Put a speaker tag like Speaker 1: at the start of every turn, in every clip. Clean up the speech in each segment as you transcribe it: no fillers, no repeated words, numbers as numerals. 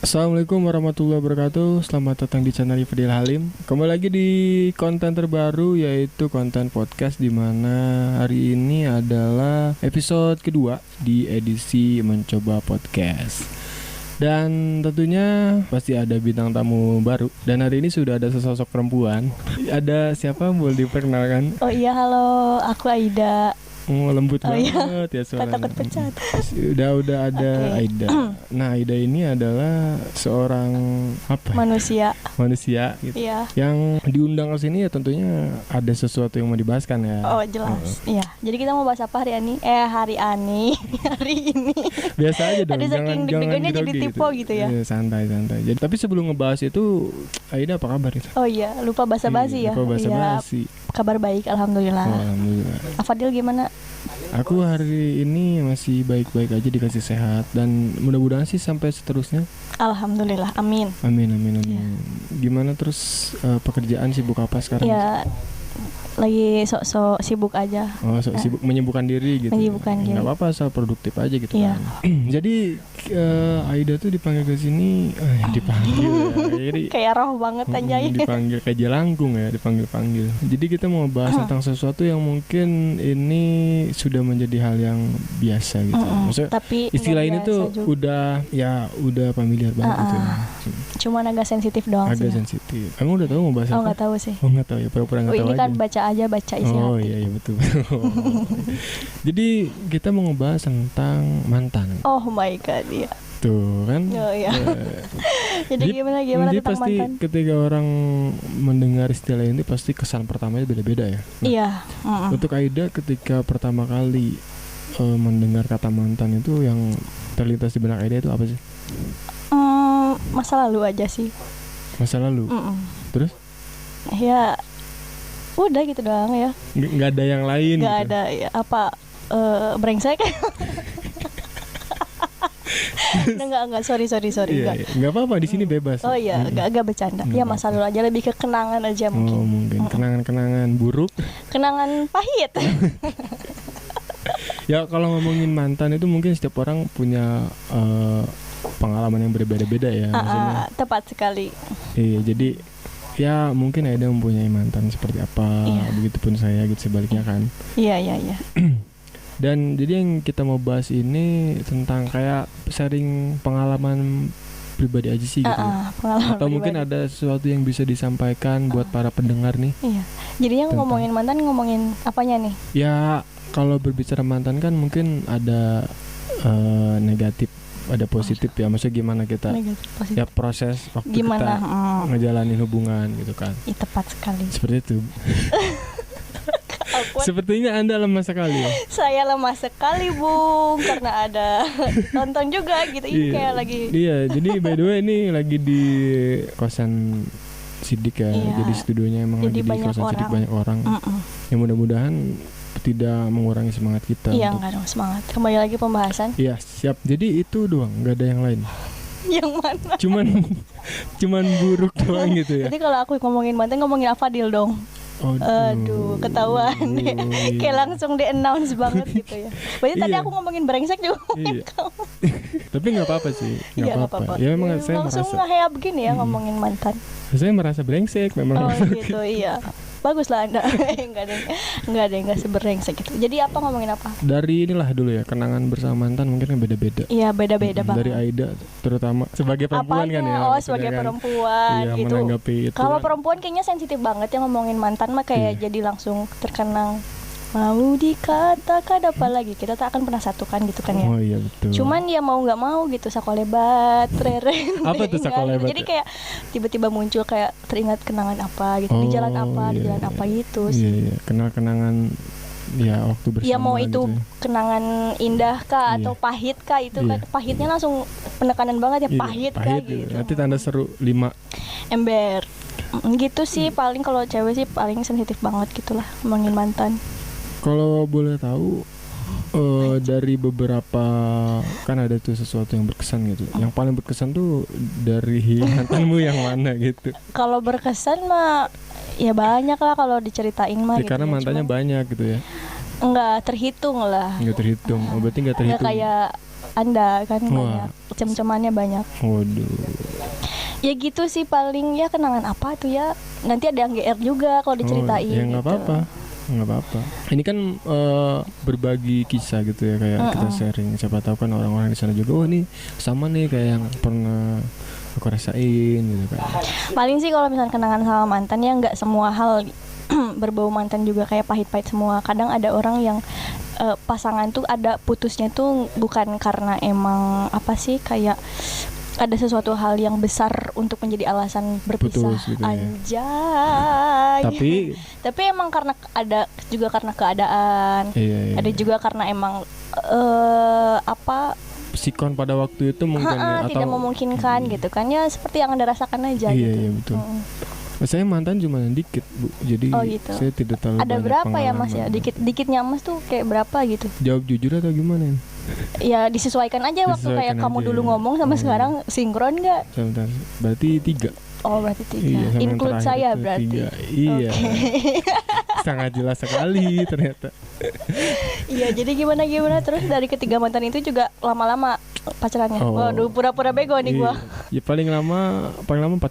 Speaker 1: Assalamualaikum warahmatullahi wabarakatuh. Selamat datang di channel Fadil Halim. Kembali lagi di konten terbaru, yaitu konten podcast, di mana hari ini adalah episode kedua di edisi Mencoba Podcast. Dan tentunya pasti ada bintang tamu baru. Dan hari ini sudah ada sesosok perempuan. Ada siapa, boleh diperkenalkan?
Speaker 2: Oh iya, halo, aku Aida.
Speaker 1: Lembut banget ya
Speaker 2: suaranya. Takut pecat.
Speaker 1: Udah ada okay. Aida. Nah, Aida ini adalah seorang
Speaker 2: manusia
Speaker 1: gitu.
Speaker 2: Iya.
Speaker 1: Yang diundang ke sini ya tentunya ada sesuatu yang mau dibahaskan ya.
Speaker 2: Oh, jelas. Iya. Jadi kita mau bahas apa hari ini? Hari ini.
Speaker 1: Biasa aja dong.
Speaker 2: Ada saking deg-degannya jadi tipe gitu ya.
Speaker 1: Iya, santai. Jadi tapi sebelum ngebahas itu, Aida apa kabar itu?
Speaker 2: Oh iya, lupa basa-basi ya.
Speaker 1: Lupa basa-basi.
Speaker 2: Kabar baik, alhamdulillah.
Speaker 1: Alhamdulillah.
Speaker 2: Afadil gimana?
Speaker 1: Aku hari ini masih baik-baik aja, dikasih sehat, dan mudah-mudahan sih sampai seterusnya.
Speaker 2: Alhamdulillah, amin.
Speaker 1: Amin.
Speaker 2: Ya.
Speaker 1: Gimana terus pekerjaan, sibuk apa sekarang?
Speaker 2: Ya, lagi sok-sok sibuk aja.
Speaker 1: Oh, sibuk menyibukkan diri gitu.
Speaker 2: Menyibukkan diri.
Speaker 1: Nggak apa-apa, asal produktif aja gitu
Speaker 2: ya.
Speaker 1: Kan. Jadi Aida tuh dipanggil ke sini, dipanggil ya. Jadi,
Speaker 2: kayak roh banget anjay.
Speaker 1: Dipanggil kayak jelangkung ya, dipanggil. Jadi kita mau bahas tentang sesuatu yang mungkin ini sudah menjadi hal yang biasa gitu. Maksudnya
Speaker 2: tapi
Speaker 1: istilah ini tuh
Speaker 2: juga.
Speaker 1: udah familiar banget gitu.
Speaker 2: Cuman agak sensitif doang sih.
Speaker 1: Agak sensitif. Kamu udah tahu mau bahas apa?
Speaker 2: Oh, nggak tahu sih.
Speaker 1: Oh, nggak tahu ya, pura-pura nggak tahu
Speaker 2: ini
Speaker 1: aja.
Speaker 2: Kan baca isi hati.
Speaker 1: Oh iya betul. Jadi kita mau ngebahas tentang mantan.
Speaker 2: Oh my god, iya.
Speaker 1: Tuh kan.
Speaker 2: Oh iya. Jadi gimana
Speaker 1: jadi
Speaker 2: tentang
Speaker 1: pasti
Speaker 2: mantan?
Speaker 1: Ketika orang mendengar istilah ini pasti kesan pertamanya beda-beda ya. Nah,
Speaker 2: iya.
Speaker 1: Untuk Aida ketika pertama kali mendengar kata mantan itu, yang terlintas di benak Aida itu apa sih?
Speaker 2: Masa lalu aja sih.
Speaker 1: Masa lalu. Terus? Ya
Speaker 2: udah gitu doang ya.
Speaker 1: Nggak ada yang lain.
Speaker 2: Nggak
Speaker 1: gitu.
Speaker 2: ada ya, apa brengsek. Enggak, sorry.
Speaker 1: Iya, nggak apa-apa, di sini bebas.
Speaker 2: Oh iya, agak bercanda. Ya masa lalu aja, lebih ke kenangan aja mungkin.
Speaker 1: Oh, mungkin kenangan buruk.
Speaker 2: Kenangan pahit.
Speaker 1: Ya kalau ngomongin mantan itu mungkin setiap orang punya pengalaman yang berbeda-beda ya.
Speaker 2: Tepat sekali.
Speaker 1: Iya, jadi ya mungkin ada mempunyai mantan seperti apa, begitupun saya gitu sebaliknya kan.
Speaker 2: Iya.
Speaker 1: Dan jadi yang kita mau bahas ini tentang kayak sharing pengalaman pribadi aja sih gitu. Atau pribadi. Mungkin ada sesuatu yang bisa disampaikan buat para pendengar nih.
Speaker 2: Iya. Jadinya ngomongin mantan, ngomongin apanya nih?
Speaker 1: Ya kalau berbicara mantan kan mungkin ada negatif, ada positif ya. Maksudnya gimana kita ya proses waktu gimana? Kita ngejalanin hubungan gitu kan.
Speaker 2: Tepat sekali.
Speaker 1: Seperti itu. Sepertinya Anda lemah sekali ya.
Speaker 2: Saya lemah sekali, Bung, karena ada tonton juga gitu. Ini kayak lagi.
Speaker 1: Iya, jadi by the way ini lagi di kosan Sidik ya. Jadi studionya emang
Speaker 2: jadi
Speaker 1: lagi di kosan
Speaker 2: orang.
Speaker 1: Sidik, banyak orang. Yang mudah-mudahan tidak mengurangi semangat kita.
Speaker 2: Iya, enggak dong, semangat. Kembali lagi pembahasan.
Speaker 1: Iya, siap. Jadi itu doang, enggak ada yang lain.
Speaker 2: Yang mana?
Speaker 1: Cuman buruk doang gitu ya.
Speaker 2: Jadi kalau aku ngomongin mantan, ngomongin Afadil dong. Aduh, ketahuan deh. Kayak langsung di-announce banget gitu ya. Berarti tadi aku ngomongin brengsek juga ngomongin kamu.
Speaker 1: Tapi gak apa-apa sih. Gak apa-apa. Ya memang saya
Speaker 2: langsung
Speaker 1: merasa
Speaker 2: nge-heap begini ya ngomongin mantan.
Speaker 1: Saya merasa brengsek memang.
Speaker 2: Oh gitu, iya. Bagus lah Anda. Enggak ada yang seberengsek gitu. Jadi apa, ngomongin apa? Dari
Speaker 1: inilah dulu ya, kenangan bersama mantan mungkin kan beda-beda.
Speaker 2: Iya, beda-beda banget.
Speaker 1: Dari Aida terutama sebagai perempuan. Apanya? Kan ya.
Speaker 2: Oh, sebagai perempuan
Speaker 1: iya,
Speaker 2: gitu.
Speaker 1: Kalau
Speaker 2: perempuan kayaknya sensitif banget ya ngomongin mantan mah, kayak jadi langsung terkenang. Mau dikatakan apa lagi, kita tak akan pernah satukan gitu kan ya.
Speaker 1: Oh iya betul.
Speaker 2: Cuman ya mau nggak mau gitu, sakolebat, reren.
Speaker 1: Apa tuh sakolebat?
Speaker 2: Jadi kayak tiba-tiba muncul kayak teringat kenangan apa gitu, di jalan apa, di jalan apa gitu.
Speaker 1: Iya, kenal-kenangan ya waktu bersama.
Speaker 2: Ya mau itu
Speaker 1: gitu ya.
Speaker 2: Kenangan indah kah atau pahit kah itu kan. Pahitnya langsung penekanan banget ya, pahit kah gitu.
Speaker 1: Nanti tanda seru 5
Speaker 2: ember. Gitu sih paling, kalau cewek sih paling sensitif banget gitulah ngomongin mantan.
Speaker 1: Kalau boleh tahu dari beberapa kan ada tuh sesuatu yang berkesan gitu. Yang paling berkesan tuh dari mantanmu yang mana gitu?
Speaker 2: Kalau berkesan mah ya banyak lah kalau diceritain mah.
Speaker 1: Karena mantannya banyak gitu ya.
Speaker 2: Enggak terhitung lah.
Speaker 1: Enggak terhitung. Oh, berarti enggak terhitung.
Speaker 2: Enggak kayak Anda kan. Banyak cem-cemannya banyak.
Speaker 1: Waduh.
Speaker 2: Ya gitu sih paling, ya kenangan apa tuh ya, nanti ada yang GR juga kalau diceritain.
Speaker 1: Ya nggak
Speaker 2: gitu.
Speaker 1: Nggak apa-apa. Ini kan berbagi kisah gitu ya, kayak kita sharing. Siapa tahu kan orang-orang di sana juga, oh ini sama nih kayak yang pernah aku rasain gitu kan.
Speaker 2: Paling sih kalau misalnya kenangan sama mantan ya nggak semua hal berbau mantan juga kayak pahit-pahit semua. Kadang ada orang yang pasangan tuh ada putusnya tuh bukan karena emang apa sih, kayak ada sesuatu hal yang besar untuk menjadi alasan berpisah.
Speaker 1: Putus gitu ya.
Speaker 2: Anjay. Tapi emang karena ada juga karena keadaan.
Speaker 1: Iya.
Speaker 2: Ada juga karena emang
Speaker 1: sikon pada waktu itu mungkin
Speaker 2: atau tidak memungkinkan gitu kan, ya seperti yang Anda rasakan aja gitu.
Speaker 1: Iya betul. Saya mantan cuma dikit Bu, jadi
Speaker 2: gitu.
Speaker 1: saya tidak terlalu
Speaker 2: ada
Speaker 1: banyak
Speaker 2: berapa ya
Speaker 1: pengalaman.
Speaker 2: Mas ya, dikitnya Mas tuh kayak berapa gitu?
Speaker 1: Jawab jujur atau gimana?
Speaker 2: Ya disesuaikan aja waktu kayak kamu dulu ngomong sama sekarang sinkron nggak?
Speaker 1: Sebentar, berarti 3.
Speaker 2: Oh berarti 3.
Speaker 1: Iya,
Speaker 2: Include saya berarti.
Speaker 1: 3. Iya. Okay. Sangat jelas sekali ternyata.
Speaker 2: Iya, jadi gimana terus dari ketiga mantan itu juga lama-lama pacarannya. Waduh, pura-pura bego nih gua.
Speaker 1: Ya paling lama 4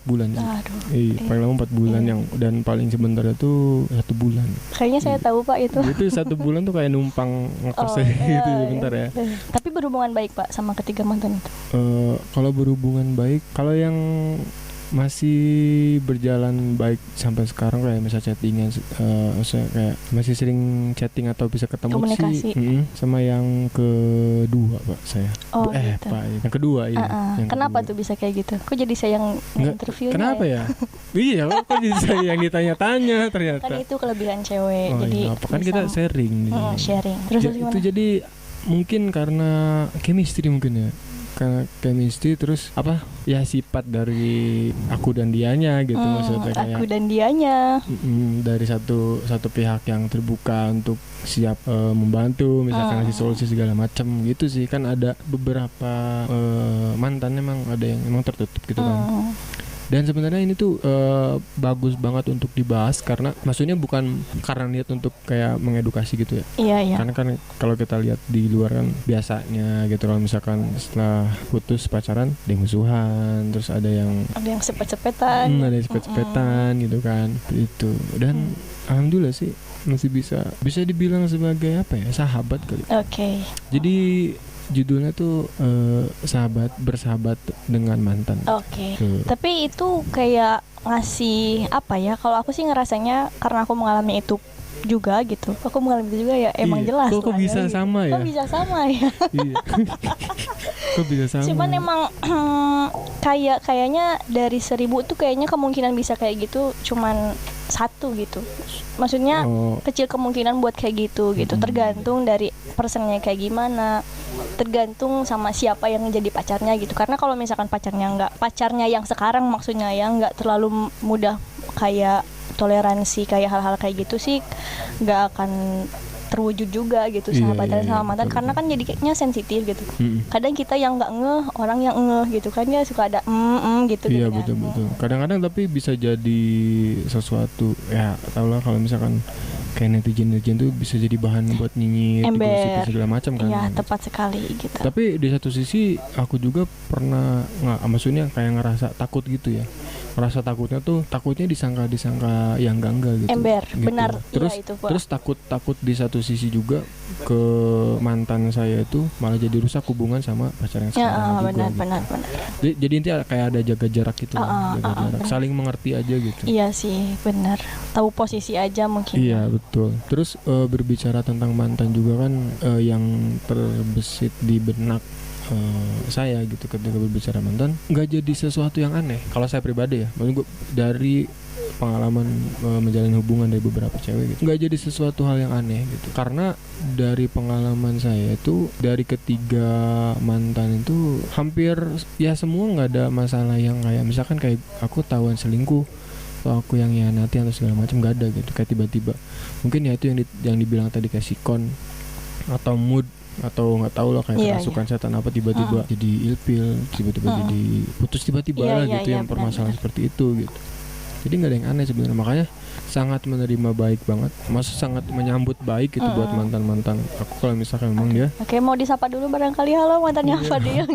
Speaker 1: bulan.
Speaker 2: Aduh.
Speaker 1: Iya, paling lama 4 bulan yang dan paling sebentar itu 1 bulan.
Speaker 2: Kayaknya saya tahu Pak itu.
Speaker 1: Itu 1 bulan tuh kayak numpang ngekos gitu sebentar ya.
Speaker 2: Tapi berhubungan baik Pak sama ketiga mantan itu?
Speaker 1: Kalau berhubungan baik, kalau yang masih berjalan baik sampai sekarang kayak misal chattingan, kayak masih sering chatting atau bisa ketemu
Speaker 2: komunikasi.
Speaker 1: Sih, sama yang kedua Pak saya.
Speaker 2: Gitu.
Speaker 1: Pak, yang kedua iya. Yang
Speaker 2: kenapa
Speaker 1: kedua.
Speaker 2: Tuh bisa kayak gitu? Kok jadi saya yang interview?
Speaker 1: Kenapa ya? Iya, kok jadi saya yang ditanya-tanya ternyata.
Speaker 2: Kan itu kelebihan cewek. Jadi
Speaker 1: kan kita sharing.
Speaker 2: Sharing. Terus gimana?
Speaker 1: Itu jadi mungkin karena chemistry mungkin ya. Karena chemistry, terus ya sifat dari aku dan dianya gitu, maksudnya kayak
Speaker 2: aku dan dianya
Speaker 1: dari satu pihak yang terbuka untuk siap membantu, misalkan ngasih solusi segala macam gitu sih. Kan ada beberapa mantan emang ada yang emang tertutup gitu kan. Dan sebenarnya ini tuh bagus banget untuk dibahas, karena maksudnya bukan karena niat untuk kayak mengedukasi gitu ya.
Speaker 2: Iya.
Speaker 1: Karena kan kalau kita lihat di luar kan biasanya gitu, kalau misalkan setelah putus pacaran ada yang musuhan, terus ada yang
Speaker 2: sepet-sepetan,
Speaker 1: ada yang sepet-sepetan gitu kan. Itu. Dan alhamdulillah sih masih bisa dibilang sebagai sahabat kali.
Speaker 2: Oke.
Speaker 1: Jadi judulnya tuh bersahabat dengan mantan.
Speaker 2: Oke. Tapi itu kayak ngasih kalau aku sih ngerasanya karena aku mengalami itu juga gitu. Aku mengalami itu juga ya, emang jelas.
Speaker 1: Kok bisa sama ya?
Speaker 2: Kok bisa sama ya?
Speaker 1: Iya. Kok bisa sama?
Speaker 2: Cuman emang kayaknya dari 1000 tuh kayaknya kemungkinan bisa kayak gitu cuman 1 gitu. Maksudnya kecil kemungkinan buat kayak gitu. Tergantung dari personnya kayak gimana, tergantung sama siapa yang jadi pacarnya gitu. Karena kalau misalkan pacarnya yang sekarang maksudnya ya nggak terlalu mudah kayak toleransi kayak hal-hal kayak gitu sih, nggak akan terwujud juga gitu sahabatan sama mantan, karena kan jadi kayaknya sensitif gitu. Kadang kita yang nggak ngeh, orang yang ngeh gitu kan, ya suka ada gitu.
Speaker 1: Iya betul. Kadang-kadang tapi bisa jadi sesuatu ya, tau lah kalau misalkan kayak netizen tuh bisa jadi bahan buat nyinyir, gosip segala macam kan.
Speaker 2: Iya tepat sekali gitu.
Speaker 1: Tapi di satu sisi aku juga pernah maksudnya kayak ngerasa takut gitu ya. Merasa takutnya disangka yang enggak gitu.
Speaker 2: Ember,
Speaker 1: gitu.
Speaker 2: Benar.
Speaker 1: Terus takut di satu sisi juga ke mantan saya itu malah jadi rusak hubungan sama pacar yang sekarang juga.
Speaker 2: Benar.
Speaker 1: Jadi intinya kayak ada jaga jarak gitu, jarak, saling mengerti aja gitu.
Speaker 2: Iya sih, benar. Tahu posisi aja mungkin.
Speaker 1: Iya betul. Terus berbicara tentang mantan juga kan yang terbesit di benak saya gitu ketika berbicara mantan, nggak jadi sesuatu yang aneh kalau saya pribadi ya. Maksud gue dari pengalaman menjalin hubungan dari beberapa cewek gitu, nggak jadi sesuatu hal yang aneh gitu. Karena dari pengalaman saya itu, dari ketiga mantan itu hampir ya semua nggak ada masalah yang kayak misalkan kayak aku tahuan selingkuh atau aku yang hianati atau segala macam, nggak ada gitu. Kayak tiba-tiba mungkin ya itu yang dibilang tadi kayak sikon atau mood atau nggak tahu lah kayak kerasukan setan apa, tiba-tiba jadi ilfil, tiba-tiba jadi putus tiba-tiba lah gitu, yang permasalahan seperti itu gitu. Jadi nggak ada yang aneh sebenarnya, makanya sangat menerima baik banget, maksud sangat menyambut baik itu buat mantan aku kalau misalkan memang dia.
Speaker 2: Oke, mau disapa dulu barangkali. Halo mantannya Fadil.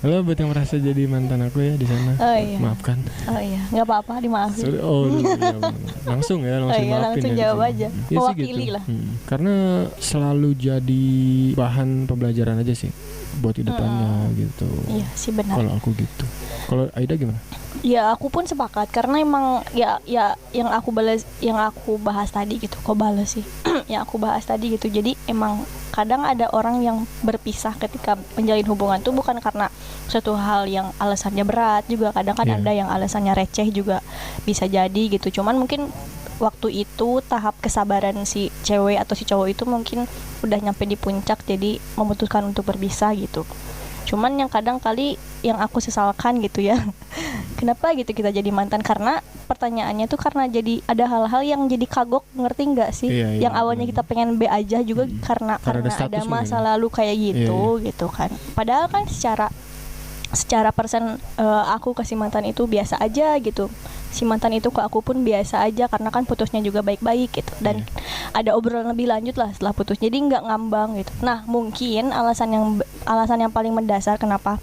Speaker 1: Halo buat yang merasa jadi mantan aku ya di sana.
Speaker 2: Oh, iya.
Speaker 1: Maafkan.
Speaker 2: Oh iya, nggak apa-apa, dimaafin.
Speaker 1: Sorry, langsung ya, langsung maafin.
Speaker 2: Langsung
Speaker 1: ya,
Speaker 2: jawab aja.
Speaker 1: Ya
Speaker 2: Mewakili
Speaker 1: gitu.
Speaker 2: lah.
Speaker 1: Karena selalu jadi bahan pembelajaran aja sih buat hidupannya gitu.
Speaker 2: Iya sih benar.
Speaker 1: Kalau aku gitu. Kalau Aida gimana?
Speaker 2: Ya aku pun sepakat karena emang ya yang aku bahas tadi gitu. Kok balas sih? Yang aku bahas tadi gitu. Jadi emang kadang ada orang yang berpisah ketika menjalin hubungan tuh bukan karena suatu hal yang alasannya berat, juga kadang kan ada yang alasannya receh juga bisa jadi gitu. Cuman mungkin waktu itu tahap kesabaran si cewek atau si cowok itu mungkin udah nyampe di puncak, jadi memutuskan untuk berpisah gitu. Cuman yang kadang kali yang aku sesalkan gitu ya, kenapa gitu kita jadi mantan, karena pertanyaannya tuh karena jadi ada hal-hal yang jadi kagok, ngerti nggak sih? Yang awalnya kita pengen B aja juga karena ada masa lalu kayak gitu gitu kan. Padahal kan secara persen aku ke si mantan itu biasa aja gitu, si mantan itu ke aku pun biasa aja karena kan putusnya juga baik-baik gitu, dan ada obrolan lebih lanjut lah setelah putus, jadi nggak ngambang gitu. Nah mungkin alasan yang paling mendasar kenapa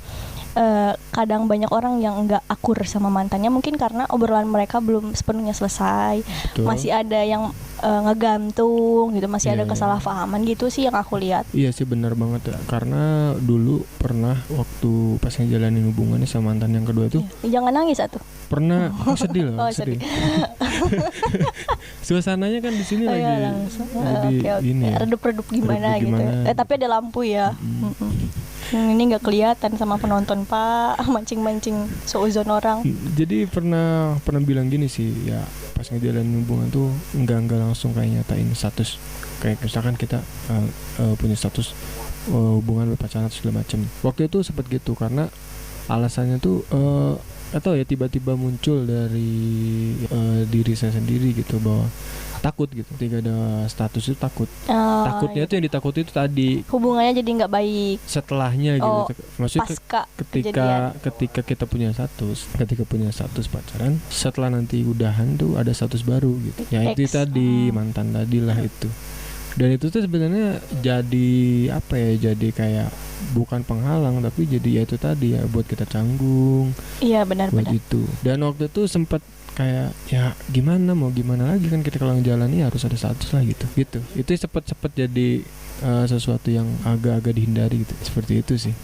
Speaker 2: kadang banyak orang yang nggak akur sama mantannya mungkin karena obrolan mereka belum sepenuhnya selesai. Betul. Masih ada yang ngegantung gitu, masih ada kesalahpahaman gitu sih yang aku lihat. Iya
Speaker 1: sih benar banget ya, karena dulu pernah waktu pas ngejalanin hubungannya sama mantan yang kedua tuh.
Speaker 2: Jangan nangis atuh.
Speaker 1: Pernah sedih loh. Sedih. Suasananya kan di sini lagi
Speaker 2: gini redup-redup gimana gitu. Tapi ada lampu ya. Ini nggak kelihatan sama penonton Pak, mancing-mancing seuzon orang.
Speaker 1: Jadi pernah bilang gini sih ya, pas ngejalanin hubungan tuh enggak langsung kayak nyatain status, kayak misalkan kita punya status hubungan berpacaran segala macam. Waktu itu sempat gitu karena alasannya tuh atau ya tiba-tiba muncul dari diri saya sendiri gitu bahwa takut gitu, ketika ada status itu takut. Takutnya tuh yang ditakuti itu tadi
Speaker 2: hubungannya jadi nggak baik
Speaker 1: setelahnya gitu. Maksudnya ketika kita punya status pacaran, setelah nanti udahan tuh ada status baru gitu. Ya itu tadi mantan tadi lah itu. Dan itu tuh sebenarnya jadi apa ya? Jadi kayak bukan penghalang tapi jadi ya itu tadi ya buat kita canggung.
Speaker 2: Iya benar-benar.
Speaker 1: Gitu. Dan waktu itu sempat kayak ya gimana lagi kan kita kalau ngejalani harus ada status lah gitu. Itu cepet jadi sesuatu yang agak-agak dihindari gitu, seperti itu sih.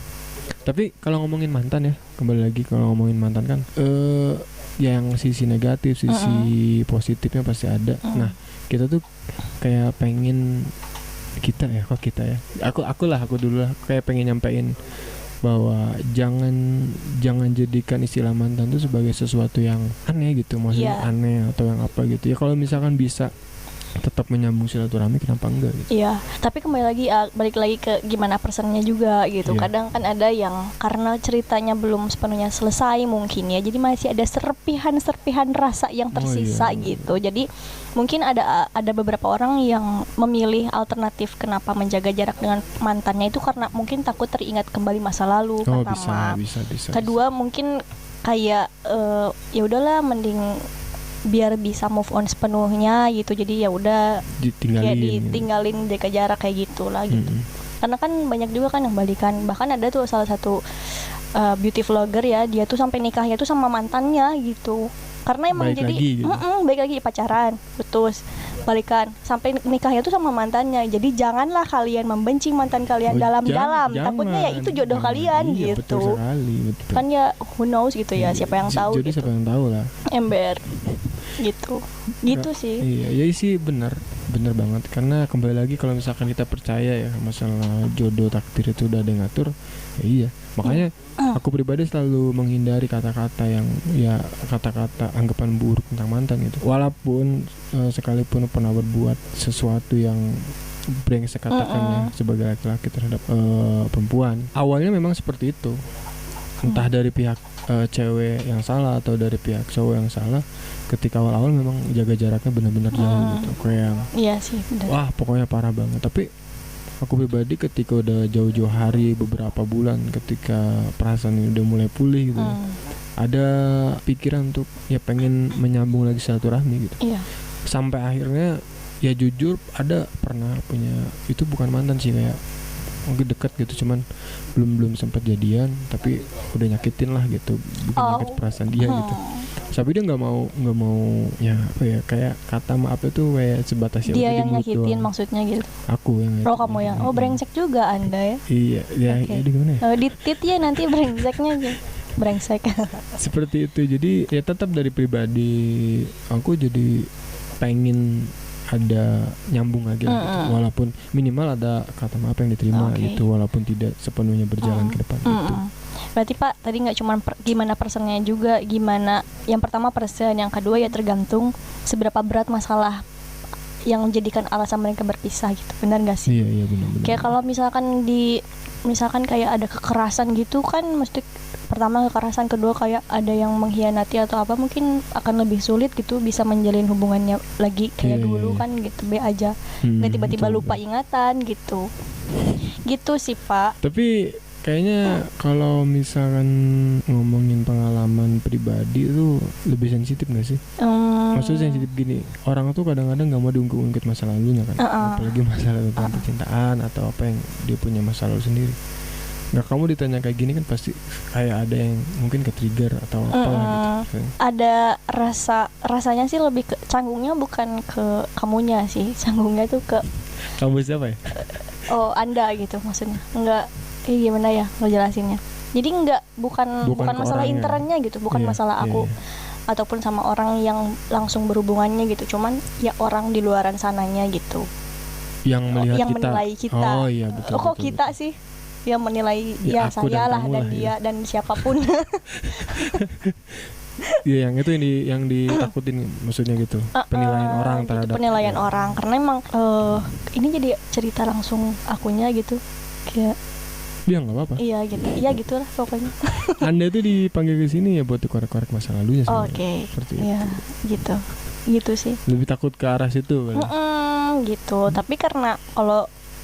Speaker 1: Tapi kalau ngomongin mantan ya, kembali lagi kalau ngomongin mantan kan yang sisi negatif, sisi positifnya pasti ada. Nah kita tuh kayak pengen aku dulu lah kayak pengen nyampein bahwa jangan jadikan istilah mantan itu sebagai sesuatu yang aneh gitu, maksudnya aneh atau yang apa gitu ya. Kalau misalkan bisa tetap menyambung silaturahmi, kenapa enggak gitu.
Speaker 2: Iya, tapi balik lagi ke gimana personnya juga gitu. Kadang kan ada yang karena ceritanya belum sepenuhnya selesai mungkin ya, jadi masih ada serpihan rasa yang tersisa gitu. Jadi mungkin ada beberapa orang yang memilih alternatif kenapa menjaga jarak dengan mantannya itu karena mungkin takut teringat kembali masa lalu pertama. Bisa. Kedua mungkin kayak ya udahlah mending biar bisa move on sepenuhnya gitu, jadi ya udah ditinggalin jaga jarak kayak gitulah gitu. Karena kan banyak juga kan yang balikan, bahkan ada tuh salah satu beauty vlogger ya, dia tuh sampai nikahnya tuh sama mantannya gitu, karena emang baik lagi pacaran putus balikan sampai nikahnya tuh sama mantannya. Jadi janganlah kalian membenci mantan kalian dalam-dalam, takutnya ya itu jodoh kalian gitu. Betul sekali, betul. Kan ya who knows gitu ya, siapa yang tahu
Speaker 1: jadi
Speaker 2: gitu.
Speaker 1: Siapa yang tahu lah
Speaker 2: ember gitu sih.
Speaker 1: Iya sih benar banget, karena kembali lagi kalau misalkan kita percaya ya masalah jodoh takdir itu udah ada yang ngatur ya. Iya makanya aku pribadi selalu menghindari kata-kata yang kata-kata anggapan buruk tentang mantan gitu, walaupun sekalipun pernah berbuat sesuatu yang brengsek katakannya sebagai laki-laki terhadap perempuan. Awalnya memang seperti itu, entah dari pihak cewek yang salah atau dari pihak cowok yang salah. Ketika awal-awal memang jaga jaraknya benar-benar jauh gitu, kayak
Speaker 2: iya sih benar.
Speaker 1: Wah pokoknya parah banget. Tapi aku pribadi ketika udah jauh-jauh hari, beberapa bulan, ketika perasaan ini udah mulai pulih gitu ada pikiran untuk ya pengen menyambung lagi silaturahmi gitu.
Speaker 2: Iya.
Speaker 1: Sampai akhirnya ya jujur ada pernah punya, itu bukan mantan sih, kayak mungkin dekat gitu, cuman belum sempat jadian tapi udah nyakitin lah gitu, bikin nyakit perasaan dia gitu. Tapi dia nggak mau ya apa ya, kayak kata maaf itu kayak sebatas ya
Speaker 2: dia
Speaker 1: udah
Speaker 2: yang
Speaker 1: di mulut
Speaker 2: nyakitin
Speaker 1: doang.
Speaker 2: maksudnya gitu.
Speaker 1: Aku yang
Speaker 2: Oh kamu yang brengsek juga Anda ya.
Speaker 1: Iya ya,
Speaker 2: Oke.
Speaker 1: ya gimana ya,
Speaker 2: Ditit ya nanti brengseknya aja. Brengsek.
Speaker 1: seperti itu. Jadi ya tetap dari pribadi aku jadi pengen ada nyambung lagi lah gitu. Walaupun minimal ada kata maaf yang diterima gitu, walaupun tidak sepenuhnya berjalan ke depan gitu.
Speaker 2: Berarti Pak tadi nggak cuma gimana persennya juga, gimana yang pertama persen, yang kedua ya tergantung seberapa berat masalah yang menjadikan alasan mereka berpisah gitu, benar nggak sih?
Speaker 1: Iya benar.
Speaker 2: Kayak kalau misalkan kayak ada kekerasan gitu kan, mesti pertama kekerasan, kedua kayak ada yang mengkhianati atau apa, mungkin akan lebih sulit gitu bisa menjalin hubungannya lagi kayak dulu kan gitu, be aja nggak tiba-tiba lupa ingatan gitu sih Pak.
Speaker 1: Tapi kayaknya kalau misalkan ngomongin pengalaman pribadi itu lebih sensitif nggak sih? Maksudnya sensitif gini, orang tuh kadang-kadang nggak mau diungkit masa lalunya kan, apalagi masalah tentang percintaan atau apa yang dia punya masa lalu sendiri. Nggak, kamu ditanya kayak gini kan pasti kayak ada yang mungkin ke-trigger atau apa gitu.
Speaker 2: Ada rasanya sih lebih ke canggungnya, bukan ke kamunya sih, canggungnya tuh ke
Speaker 1: kamu siapa ya?
Speaker 2: Oh Anda gitu maksudnya. Enggak, gimana ya ngejelasinnya. Jadi bukan masalah
Speaker 1: orangnya.
Speaker 2: internnya gitu, bukan masalah aku ataupun sama orang yang langsung berhubungannya gitu, cuman ya orang di luaran sananya gitu
Speaker 1: yang melihat
Speaker 2: yang menilai kita.
Speaker 1: Oh iya betul.
Speaker 2: Kok
Speaker 1: betul,
Speaker 2: kita
Speaker 1: betul.
Speaker 2: sih yang menilai
Speaker 1: Ya,
Speaker 2: ya
Speaker 1: aku
Speaker 2: saya
Speaker 1: dan
Speaker 2: lah
Speaker 1: kamu
Speaker 2: dan
Speaker 1: lah,
Speaker 2: dia
Speaker 1: ya.
Speaker 2: dan siapapun.
Speaker 1: Iya, yang itu yang ditakutin maksudnya gitu. Penilaian orang
Speaker 2: gitu,
Speaker 1: terhadap
Speaker 2: penilaian orang, karena emang ini jadi cerita langsung akunya gitu, kayak
Speaker 1: dia nggak apa-apa.
Speaker 2: iya gitulah pokoknya.
Speaker 1: Anda itu dipanggil ke sini ya buat dikorek-korek masa lalunya sebenarnya.
Speaker 2: Oke.
Speaker 1: Seperti
Speaker 2: Iya, gitu sih.
Speaker 1: lebih takut ke arah situ kan.
Speaker 2: Gitu. Tapi karena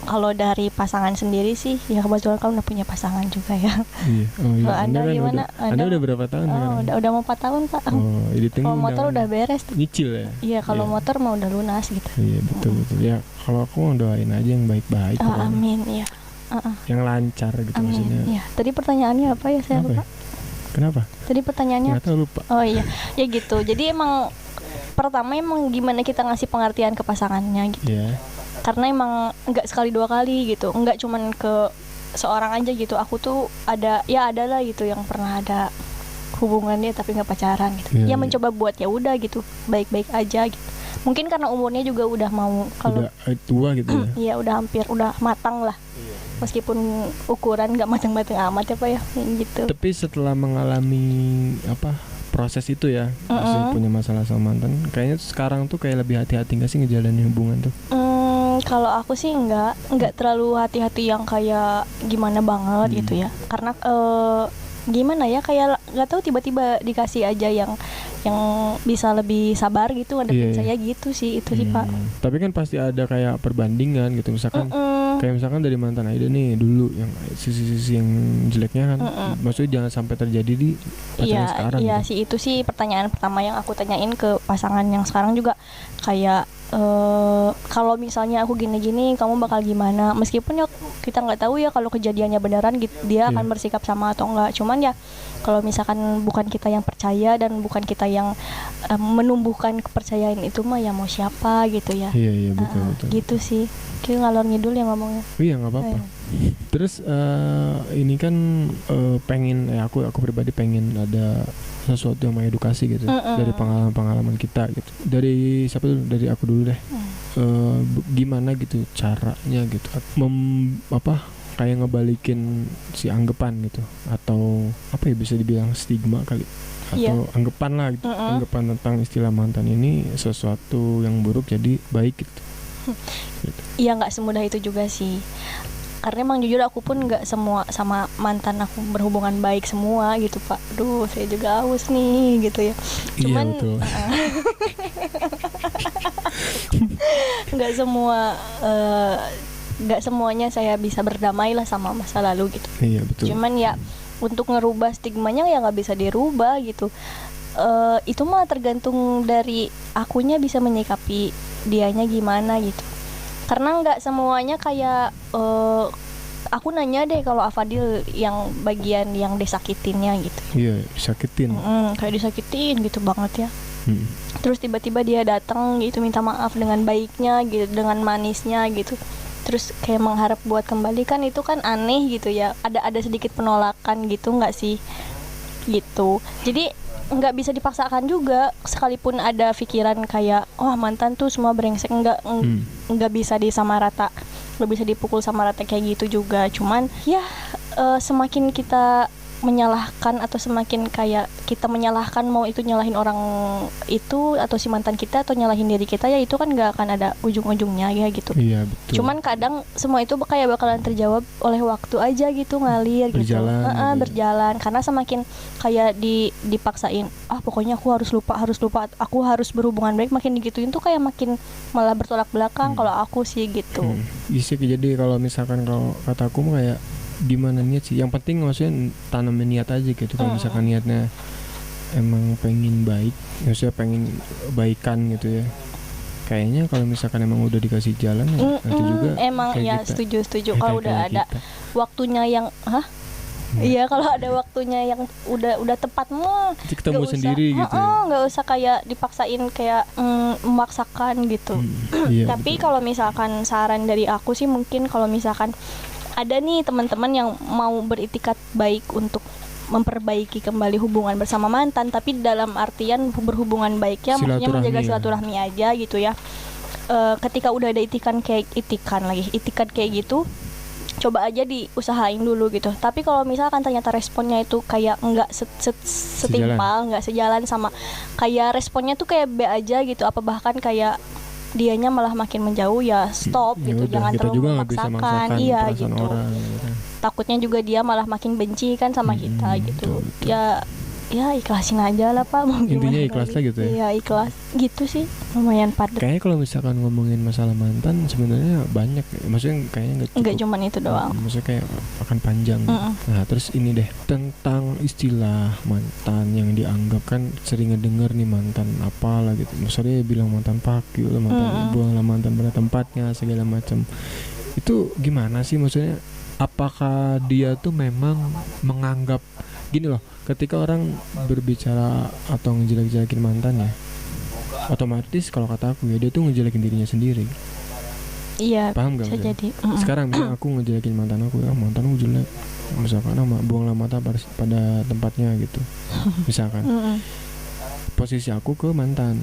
Speaker 2: kalau dari pasangan sendiri sih, ya kebetulan kamu udah punya pasangan juga ya.
Speaker 1: Iya. Oh iya.
Speaker 2: Kalau Anda
Speaker 1: kan
Speaker 2: gimana?
Speaker 1: Anda udah berapa tahun sekarang?
Speaker 2: Udah mau 4 tahun Pak.
Speaker 1: Oh,
Speaker 2: Kalau motor udah beres.
Speaker 1: nyicil ya.
Speaker 2: Iya, kalau motor mah udah lunas gitu.
Speaker 1: Iya betul. Ya kalau aku mau doain aja yang baik-baik. pokoknya.
Speaker 2: Amin ya.
Speaker 1: Yang lancar gitu
Speaker 2: Amin.
Speaker 1: maksudnya.
Speaker 2: Ya. Tadi pertanyaannya apa ya, saya
Speaker 1: Apa
Speaker 2: lupa.
Speaker 1: ya? Kenapa?
Speaker 2: Tadi pertanyaannya.
Speaker 1: Nggak tahu, lupa.
Speaker 2: Oh iya, ya gitu. Jadi emang pertama gimana kita ngasih pengertian ke pasangannya gitu.
Speaker 1: Iya.
Speaker 2: Karena emang nggak sekali dua kali gitu, nggak cuman ke seorang aja gitu. Aku tuh ada lah gitu yang pernah ada hubungannya tapi nggak pacaran gitu.
Speaker 1: Iya,
Speaker 2: Ya mencoba buat ya udah gitu, baik-baik aja gitu. Mungkin karena umurnya juga udah mau kalau
Speaker 1: Udah tua gitu ya.
Speaker 2: iya udah matang lah. Meskipun ukuran nggak matang-matang amat ya Pak ya, gitu.
Speaker 1: Tapi setelah mengalami proses itu ya, maksudnya punya masalah sama mantan, kayaknya sekarang tuh kayak lebih hati-hati nggak sih ngejalanin hubungan tuh?
Speaker 2: Kalau aku sih nggak terlalu hati-hati yang kayak gimana banget gitu ya. Karena gimana ya, kayak nggak tahu tiba-tiba dikasih aja yang bisa lebih sabar gitu ngadepin saya gitu sih, itu sih Pak.
Speaker 1: Tapi kan pasti ada kayak perbandingan gitu, misalkan kayak misalkan dari mantan Aida nih dulu yang sisi-sisi yang jeleknya kan, maksudnya jangan sampai terjadi di pasangan sekarang.
Speaker 2: Iya
Speaker 1: gitu.
Speaker 2: sih, itu sih pertanyaan pertama yang aku tanyain ke pasangan yang sekarang juga, kayak kalau misalnya aku gini-gini kamu bakal gimana, meskipun ya kita nggak tahu ya kalau kejadiannya beneran gitu, dia akan bersikap sama atau enggak. Cuman ya kalau misalkan bukan kita yang percaya dan bukan kita yang menumbuhkan kepercayaan itu mah ya mau siapa gitu ya.
Speaker 1: Iya betul.
Speaker 2: Gitu sih, kayak ngalor ngidul ya ngomongnya.
Speaker 1: Iya nggak apa-apa. Terus ini kan pengen aku pribadi pengen ada sesuatu yang mengedukasi gitu dari pengalaman kita gitu. Dari siapa dulu? Dari aku dulu deh. Gimana gitu caranya gitu? Kayak ngebalikin si anggapan gitu, atau apa ya, bisa dibilang stigma kali, atau anggapan lah gitu. Anggapan tentang istilah mantan ini sesuatu yang buruk jadi baik gitu.
Speaker 2: Iya, nggak semudah itu juga sih. Karena emang jujur aku pun nggak semua sama mantan aku berhubungan baik semua gitu Pak. Duh, saya juga haus nih gitu ya. Cuman
Speaker 1: iya, betul.
Speaker 2: nggak semuanya saya bisa berdamai lah sama masa lalu gitu.
Speaker 1: Iya betul.
Speaker 2: Cuman ya untuk ngerubah stigmanya ya nggak bisa dirubah gitu. Itu mah tergantung dari akunya bisa menyikapi dianya gimana gitu. Karena nggak semuanya kayak aku nanya deh kalau Afadil yang bagian yang disakitinnya gitu.
Speaker 1: Iya, disakitin.
Speaker 2: Kayak disakitin gitu banget ya. Terus tiba-tiba dia datang gitu minta maaf dengan baiknya gitu, dengan manisnya gitu. Terus kayak mengharap buat kembali, kan itu kan aneh gitu ya. Ada sedikit penolakan gitu nggak sih? Gitu. Jadi nggak bisa dipaksakan juga, sekalipun ada pikiran kayak mantan tuh semua brengsek, nggak bisa disamarata, nggak bisa dipukul sama rata kayak gitu juga. Cuman ya semakin kita menyalahkan atau semakin kayak kita menyalahkan, mau itu nyalahin orang itu atau si mantan kita atau nyalahin diri kita, ya itu kan nggak akan ada ujung-ujungnya ya gitu.
Speaker 1: Iya betul.
Speaker 2: Cuman kadang semua itu kayak bakalan terjawab oleh waktu aja gitu, ngalir
Speaker 1: berjalan,
Speaker 2: gitu. Berjalan, karena semakin kayak dipaksain, pokoknya aku harus lupa, aku harus berhubungan baik, makin digituin tuh kayak makin malah bertolak belakang. Kalau aku sih gitu.
Speaker 1: Bisa jadi kalau misalkan kalau kataku kayak gimana niat sih, yang penting maksudnya tanamin niat aja gitu. Kalau misalkan niatnya emang pengen baik, maksudnya pengen baikan gitu ya, kayaknya kalau misalkan emang udah dikasih jalan nanti juga
Speaker 2: emang ya kita. Setuju kalau udah ada kita. Waktunya yang iya, kalau ada waktunya yang udah tepat mah
Speaker 1: ketemu sendiri gitu ya.
Speaker 2: Nggak usah kayak dipaksain kayak memaksakan gitu.
Speaker 1: Iya,
Speaker 2: tapi kalau misalkan saran dari aku sih, mungkin kalau misalkan ada nih teman-teman yang mau beritikat baik untuk memperbaiki kembali hubungan bersama mantan, tapi dalam artian berhubungan baiknya maksudnya menjaga silaturahmi aja gitu ya. Ketika udah ada itikan kayak gitu, coba aja diusahain dulu gitu. Tapi kalau misalkan ternyata responnya itu kayak nggak setimpal, nggak sejalan sama, kayak responnya tuh kayak B aja gitu, apa bahkan kayak dianya malah makin menjauh, ya stop gitu. Jangan terlalu memaksakan. Iya gitu. Orang, gitu. Takutnya juga dia malah makin benci kan sama kita gitu. Betul. Ya ikhlasin aja lah Pak, mau
Speaker 1: intinya ikhlas lah gitu ya.
Speaker 2: Iya ikhlas gitu sih, lumayan padat.
Speaker 1: Kayaknya kalau misalkan ngomongin masalah mantan sebenarnya banyak, maksudnya kayaknya nggak
Speaker 2: cuma itu doang.
Speaker 1: Maksudnya kayak akan panjang. Nah terus ini deh, tentang istilah mantan yang dianggap, kan sering ngedenger nih mantan apalah gitu. Maksudnya bilang mantan pakyu lah, mantan buanglah mantan pada tempatnya segala macam. Itu gimana sih, maksudnya apakah dia tuh memang menganggap gini loh, ketika orang berbicara atau ngejelek-jelekin mantannya, otomatis kalau kata aku ya dia tuh ngejelekin dirinya sendiri.
Speaker 2: Iya,
Speaker 1: paham gak?
Speaker 2: Bisa jadi.
Speaker 1: Sekarang aku ngejelekin mantan aku, mantan aku jelek, misalkan buanglah mata pada tempatnya gitu. Misalkan posisi aku ke mantan.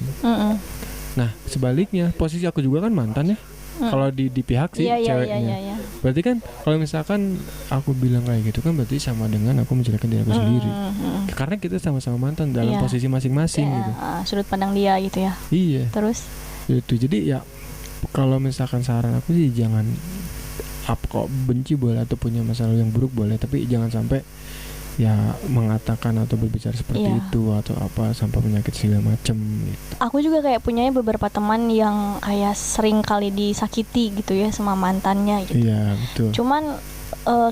Speaker 1: Nah sebaliknya posisi aku juga kan mantan ya. Kalau di pihak si ceweknya. Iya. Berarti kan kalau misalkan aku bilang kayak gitu kan berarti sama dengan aku menjelekkan diri aku sendiri. Karena kita sama-sama mantan dalam posisi masing-masing gitu.
Speaker 2: Sudut pandang dia gitu ya.
Speaker 1: Iya.
Speaker 2: Terus
Speaker 1: itu jadi ya kalau misalkan saran aku sih jangan kok benci boleh atau punya masalah yang buruk boleh, tapi jangan sampai ya mengatakan atau berbicara seperti itu atau apa sampai penyakit segala macem gitu. Aku
Speaker 2: juga kayak punya beberapa teman yang kayak sering kali disakiti gitu ya sama mantannya gitu.
Speaker 1: Iya betul.
Speaker 2: Cuman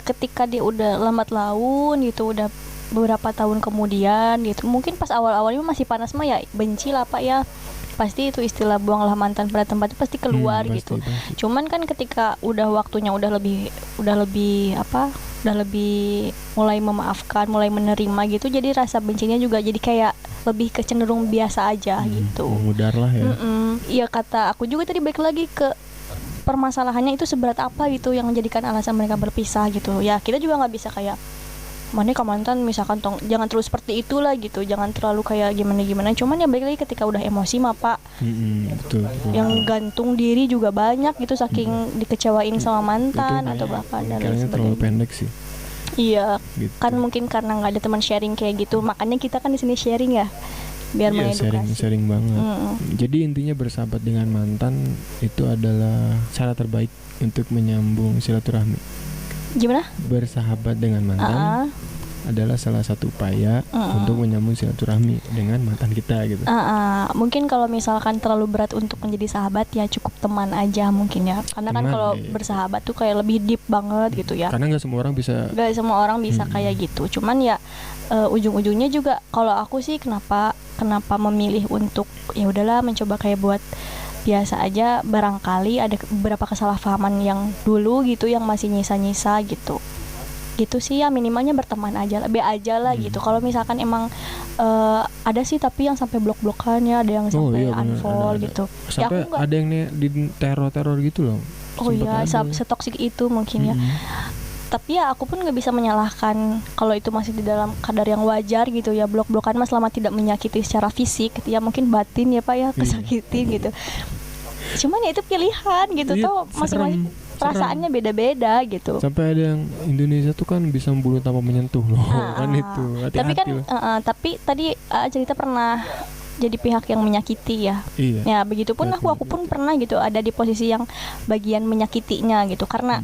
Speaker 2: ketika dia udah lambat laun gitu, udah beberapa tahun kemudian gitu, mungkin pas awal-awalnya masih panas mah ya benci lah Pak ya. Pasti itu istilah buanglah mantan pada tempatnya pasti keluar gitu. Pasti. Cuman kan ketika udah waktunya udah lebih mulai memaafkan, mulai menerima gitu, jadi rasa bencinya juga jadi kayak lebih kecenderung biasa aja gitu.
Speaker 1: Mengudar lah ya.
Speaker 2: Iya, kata aku juga tadi balik lagi ke permasalahannya itu seberat apa gitu yang menjadikan alasan mereka berpisah gitu. Ya kita juga nggak bisa kayak mana ke mantan misalkan jangan terus seperti itulah gitu, jangan terlalu kayak gimana. Cuman ya balik lagi ketika udah emosi mah Pak.
Speaker 1: Betul.
Speaker 2: Yang gantung diri juga banyak gitu saking dikecewain sama mantan atau bahkan dan lain sebagainya.
Speaker 1: Terlalu pendek sih.
Speaker 2: Iya, gitu. Kan mungkin karena nggak ada teman sharing kayak gitu, makanya kita kan di sini sharing ya, biar mengedukasi.
Speaker 1: Sharing banget. Jadi intinya bersahabat dengan mantan itu adalah cara terbaik untuk menyambung silaturahmi.
Speaker 2: Gimana?
Speaker 1: Bersahabat dengan mantan adalah salah satu upaya untuk menyambung silaturahmi dengan mantan kita gitu.
Speaker 2: Mungkin kalau misalkan terlalu berat untuk menjadi sahabat ya cukup teman aja mungkin ya. Karena kan kalau bersahabat tuh kayak lebih deep banget gitu ya.
Speaker 1: Karena nggak semua orang bisa kayak gitu. Cuman ya ujung-ujungnya juga kalau aku sih kenapa memilih untuk ya udahlah mencoba kayak buat biasa aja, barangkali ada beberapa kesalahpahaman yang dulu gitu yang masih nyisa-nyisa gitu sih ya, minimalnya berteman aja lah gitu. Kalau misalkan emang ada sih tapi yang sampai blok-blokan ya, ada yang sampai unfollow gitu. Sampai ya, ada yang di teror gitu loh.
Speaker 2: Setoksik itu mungkin ya. Tapi ya aku pun nggak bisa menyalahkan kalau itu masih di dalam kadar yang wajar gitu ya. Blok-blokan mas selama tidak menyakiti secara fisik gitu ya, mungkin batin ya Pak ya, kesakitin gitu. Cuman ya itu pilihan gitu tuh, masing-masing perasaannya beda-beda gitu.
Speaker 1: Sampai ada yang Indonesia tuh kan bisa membunuh tanpa menyentuh loh. Kan itu hati-hati.
Speaker 2: Tapi kan tapi tadi cerita pernah jadi pihak yang menyakiti ya.
Speaker 1: Iya.
Speaker 2: Ya begitupun aku pun pernah gitu ada di posisi yang bagian menyakitinya gitu. Karena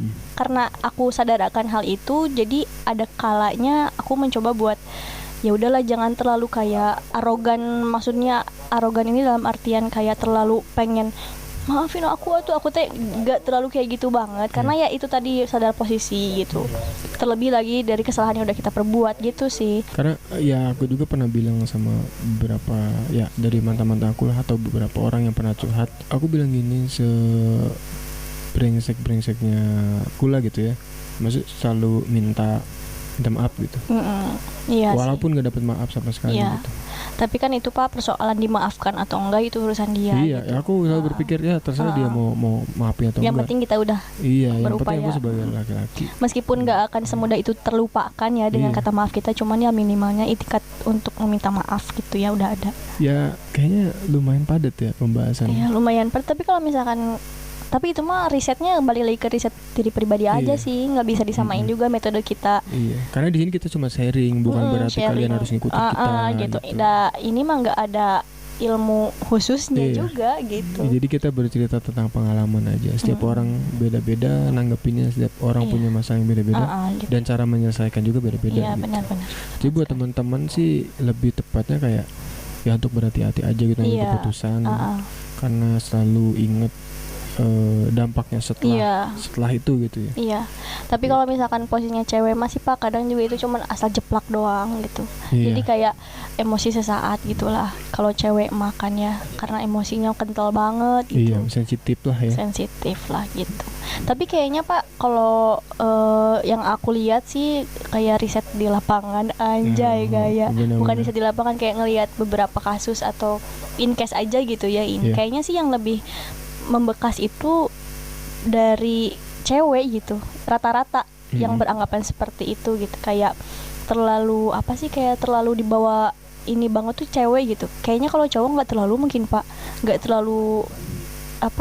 Speaker 2: aku sadar akan hal itu, jadi ada kalanya aku mencoba buat ya udahlah jangan terlalu kayak arogan. Maksudnya arogan ini dalam artian kayak terlalu pengen maafin aku teh gak terlalu kayak gitu banget, karena ya itu tadi sadar posisi gitu, terlebih lagi dari kesalahan yang udah kita perbuat gitu sih.
Speaker 1: Karena ya aku juga pernah bilang sama beberapa ya dari mantan-mantan aku lah, atau beberapa orang yang pernah curhat, aku bilang gini, brengsek-brengseknya aku lah gitu ya, maksud selalu minta maaf gitu.
Speaker 2: Iya
Speaker 1: walaupun gak dapet maaf sama sekali gitu.
Speaker 2: Tapi kan itu Pak, persoalan dimaafkan atau enggak itu urusan dia.
Speaker 1: Iya,
Speaker 2: gitu.
Speaker 1: Aku selalu berpikir ya terserah dia mau maafin atau
Speaker 2: yang
Speaker 1: enggak.
Speaker 2: Penting kita udah
Speaker 1: yang penting aku sebagai laki-laki.
Speaker 2: Meskipun gak akan semudah itu terlupakan ya dengan kata maaf kita, cuman ya minimalnya itikat untuk meminta maaf gitu ya udah ada.
Speaker 1: Ya kayaknya lumayan padat ya pembahasan.
Speaker 2: Iya lumayan padat, tapi kalau misalkan itu mah risetnya balik lagi ke riset diri pribadi aja sih, nggak bisa disamain juga metode kita.
Speaker 1: Iya, karena di sini kita cuma sharing, bukan berarti kalian harus ngikutin kita.
Speaker 2: Gitu. Ini mah nggak ada ilmu khususnya juga gitu.
Speaker 1: Jadi kita bercerita tentang pengalaman aja. Setiap orang beda-beda nanggepinnya, setiap orang punya masalah yang beda-beda, gitu. Dan cara menyelesaikan juga beda-beda.
Speaker 2: Iya,
Speaker 1: gitu.
Speaker 2: benar-benar.
Speaker 1: Jadi buat teman-teman sih lebih tepatnya kayak ya untuk berhati-hati aja gitu dengan keputusan, karena selalu inget dampaknya setelah itu gitu ya.
Speaker 2: Iya. Tapi kalau misalkan posisinya cewek masih Pak, kadang juga itu cuman asal jeplak doang gitu. Jadi kayak emosi sesaat gitulah. Kalau cewek makan ya karena emosinya kental banget gitu.
Speaker 1: Iya, sensitif lah ya.
Speaker 2: Sensitif lah gitu. Tapi kayaknya Pak kalau yang aku lihat sih kayak riset di lapangan anjay gaya. Bukan riset di lapangan, kayak ngelihat beberapa kasus atau in case aja gitu ya ini. Kayaknya sih yang lebih membekas itu dari cewek gitu rata-rata yang beranggapan seperti itu gitu, kayak terlalu kayak terlalu dibawa ini banget tuh cewek gitu. Kayaknya kalau cowok nggak terlalu mungkin Pak, nggak terlalu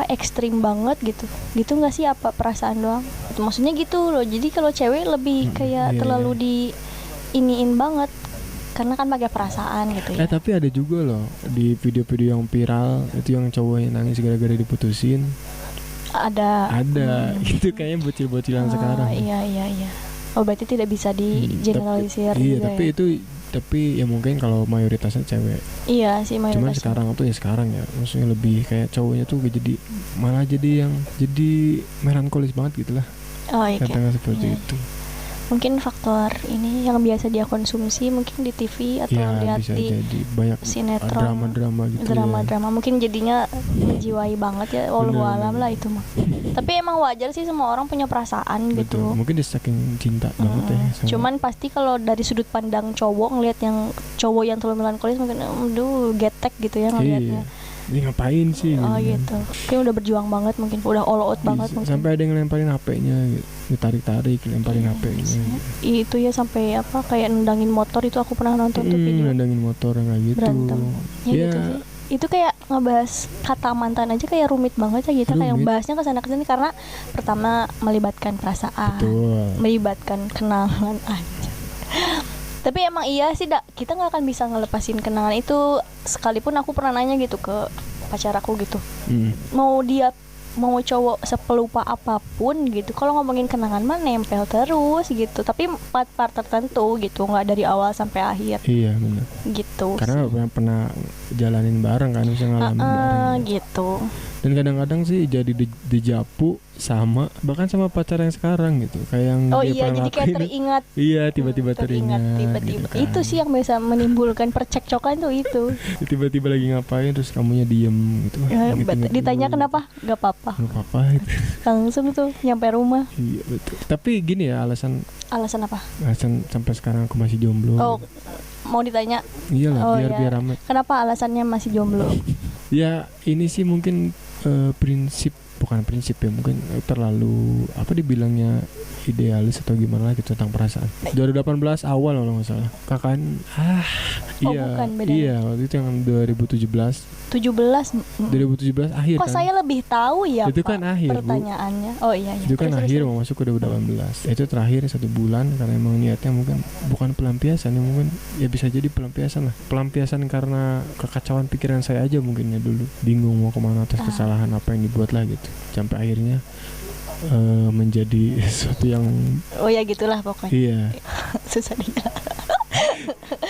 Speaker 2: ekstrim banget gitu nggak sih, perasaan doang itu maksudnya gitu loh. Jadi kalau cewek lebih kayak terlalu di iniin banget karena kan pakai perasaan gitu ya.
Speaker 1: Tapi ada juga loh di video-video yang viral itu yang cowoknya nangis gara-gara diputusin.
Speaker 2: Ada
Speaker 1: gitu kayaknya bocil-bocilan sekarang.
Speaker 2: Iya. Oh berarti tidak bisa di generalisir.
Speaker 1: Tapi tapi ya mungkin kalau mayoritasnya cewek.
Speaker 2: Iya sih mayoritasnya.
Speaker 1: Cuman sekarang tuh ya sekarang ya, maksudnya lebih kayak cowoknya tuh malah jadi melankolis banget gitulah. Katakan seperti itu.
Speaker 2: Mungkin faktor ini yang biasa dia konsumsi mungkin di TV atau lihat di
Speaker 1: banyak
Speaker 2: sinetron,
Speaker 1: drama gitu.
Speaker 2: Drama mungkin jadinya menjiwai banget ya, wallahu alam lah itu mah. Tapi emang wajar sih semua orang punya perasaan. Betul. Gitu.
Speaker 1: Mungkin dia saking cinta banget ya.
Speaker 2: Cuman pasti kalau dari sudut pandang cowok ngelihat yang cowok yang terlalu melankolis mungkin getek gitu ya ngelihatnya.
Speaker 1: Ini ngapain sih?
Speaker 2: Gitu. Mungkin udah berjuang banget, mungkin udah all out banget mungkin.
Speaker 1: Sampai ada yang lemparin HP-nya gitu. Ditarik-tarik, lemparin HP-nya gitu.
Speaker 2: Itu ya sampai kayak nendangin motor, itu aku pernah nonton tuh video.
Speaker 1: Nendangin motor yang kayak gitu.
Speaker 2: Berantem. Ya gitu sih. Itu kayak ngebahas kata mantan aja kayak rumit banget ya gitu. Kayak bahasnya kesana kesini karena pertama melibatkan perasaan.
Speaker 1: Betul.
Speaker 2: Melibatkan kenangan aja. Tapi emang iya sih kita nggak akan bisa ngelepasin kenangan itu. Sekalipun aku pernah nanya gitu ke pacar aku gitu, mau dia mau cowok sepelupa apapun gitu, kalau ngomongin kenangan mah nempel terus gitu, tapi part-part tertentu gitu, nggak dari awal sampai akhir.
Speaker 1: Iya benar.
Speaker 2: Gitu.
Speaker 1: Karena pernah jalanin bareng kan, bisa ngalamin bareng.
Speaker 2: Gitu.
Speaker 1: Dan kadang-kadang sih jadi dijapu sama bahkan sama pacar yang sekarang gitu, kayak yang
Speaker 2: Oh
Speaker 1: dia
Speaker 2: iya, jadi kayak
Speaker 1: lakuin.
Speaker 2: teringat.
Speaker 1: Iya, tiba-tiba teringat
Speaker 2: tiba-tiba.
Speaker 1: gitu kan.
Speaker 2: Itu sih yang bisa menimbulkan percekcokan tuh itu.
Speaker 1: Tiba-tiba lagi ngapain terus kamunya diem gitu.
Speaker 2: Ya,
Speaker 1: Inget-inget
Speaker 2: ditanya
Speaker 1: dulu.
Speaker 2: kenapa? Gak apa-apa.
Speaker 1: Nggak apa-apa gitu.
Speaker 2: Langsung tuh nyampe rumah.
Speaker 1: Iya betul. Tapi gini ya, alasan
Speaker 2: Alasan apa?
Speaker 1: sampai sekarang aku masih jomblo.
Speaker 2: Oh, mau ditanya?
Speaker 1: Iyalah,
Speaker 2: Oh,
Speaker 1: biar
Speaker 2: iya.
Speaker 1: rame.
Speaker 2: Kenapa alasannya masih jomblo?
Speaker 1: Ya ini sih mungkin bukan prinsip ya, mungkin terlalu apa dibilangnya idealis atau gimana lah gitu tentang perasaan. 2018 awal kalau nggak salah. Kakan
Speaker 2: Oh,
Speaker 1: iya,
Speaker 2: bukan, bedanya.
Speaker 1: iya waktu itu yang 2017
Speaker 2: 17.
Speaker 1: akhir
Speaker 2: Kok
Speaker 1: kan.
Speaker 2: saya lebih tahu ya,
Speaker 1: Itu
Speaker 2: Pak,
Speaker 1: kan akhir, Bu.
Speaker 2: pertanyaannya. Oh iya iya.
Speaker 1: Itu kan
Speaker 2: Terus,
Speaker 1: akhir
Speaker 2: terus.
Speaker 1: mau masuk ke 2018. Itu terakhir 1 bulan karena emang niatnya mungkin bukan pelampiasan ya, mungkin ya bisa jadi pelampiasan lah. Pelampiasan karena kekacauan pikiran saya aja mungkin ya dulu. Bingung mau kemana atas kesalahan apa yang dibuat lah gitu. Sampai akhirnya menjadi sesuatu yang
Speaker 2: Oh ya gitulah pokoknya.
Speaker 1: iya.
Speaker 2: Susah dia.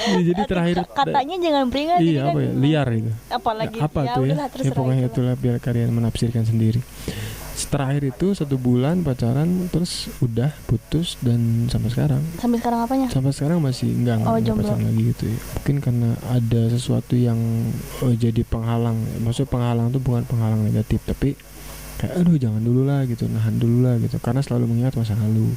Speaker 1: Ya, jadi terakhir
Speaker 2: Katanya jangan beringat.
Speaker 1: iya
Speaker 2: jadi
Speaker 1: apa
Speaker 2: kan
Speaker 1: ya, liar gitu.
Speaker 2: Apalagi
Speaker 1: Apa
Speaker 2: ya
Speaker 1: tuh ya?
Speaker 2: udahlah,
Speaker 1: Ya
Speaker 2: terserah
Speaker 1: pokoknya
Speaker 2: itulah.
Speaker 1: itulah biar kalian menafsirkan sendiri. Terakhir itu 1 bulan pacaran terus udah putus dan sampai sekarang.
Speaker 2: Sampai sekarang apanya?
Speaker 1: Sampai sekarang masih enggak
Speaker 2: jomblo.
Speaker 1: pacaran lagi gitu ya. Mungkin karena ada sesuatu yang jadi penghalang. Maksudnya penghalang itu bukan penghalang negatif, tapi kayak aduh jangan dulu lah gitu, nahan dulu lah gitu, karena selalu mengingat masa lalu.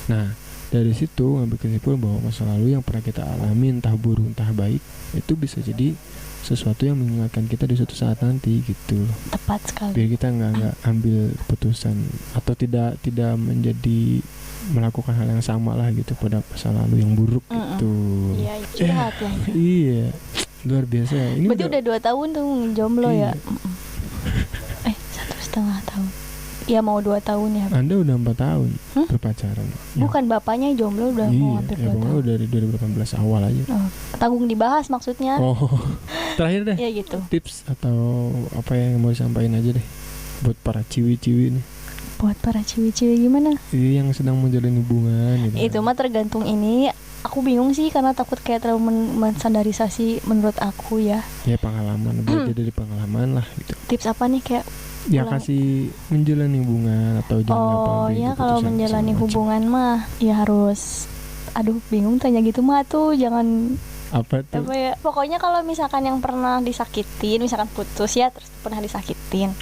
Speaker 1: Nah dari situ ngambil kesimpulan bahwa masa lalu yang pernah kita alami entah buruk entah baik itu bisa jadi sesuatu yang mengingatkan kita di suatu saat nanti gitu loh.
Speaker 2: Tepat sekali.
Speaker 1: Biar kita nggak ambil keputusan atau tidak menjadi melakukan hal yang sama lah gitu pada masa lalu yang buruk gitu.
Speaker 2: Iya, curhat ya.
Speaker 1: Iya, luar biasa. Ini
Speaker 2: Berarti udah 2 tahun tuh jomblo
Speaker 1: Iya.
Speaker 2: ya. 1,5 tahun. Ya mau 2 tahun ya.
Speaker 1: Anda udah 4 tahun berpacaran.
Speaker 2: Bukan bapaknya jomblo udah mau hampir 2
Speaker 1: ya pokoknya
Speaker 2: tahun.
Speaker 1: udah dari 2018 awal aja.
Speaker 2: Oh, tanggung dibahas maksudnya.
Speaker 1: Oh, terakhir deh.
Speaker 2: Ya gitu.
Speaker 1: Tips atau apa yang mau disampaikan aja deh buat para ciwi-ciwi nih.
Speaker 2: Buat para ciwi-ciwi gimana?
Speaker 1: Iya, yang sedang menjalin hubungan gitu.
Speaker 2: Itu mah tergantung ini. Aku bingung sih karena takut kayak terlalu menstandarisasi menurut aku ya.
Speaker 1: Ya pengalaman, belajar dari pengalaman lah gitu.
Speaker 2: Tips apa nih kayak
Speaker 1: Ya kasih menjalani hubungan atau jangan
Speaker 2: oh ya kalau menjalani hubungan mah ya harus bingung tanya gitu mah tuh jangan
Speaker 1: apa tuh?
Speaker 2: apa ya pokoknya kalau misalkan yang pernah disakitin, misalkan putus ya terus pernah disakitin,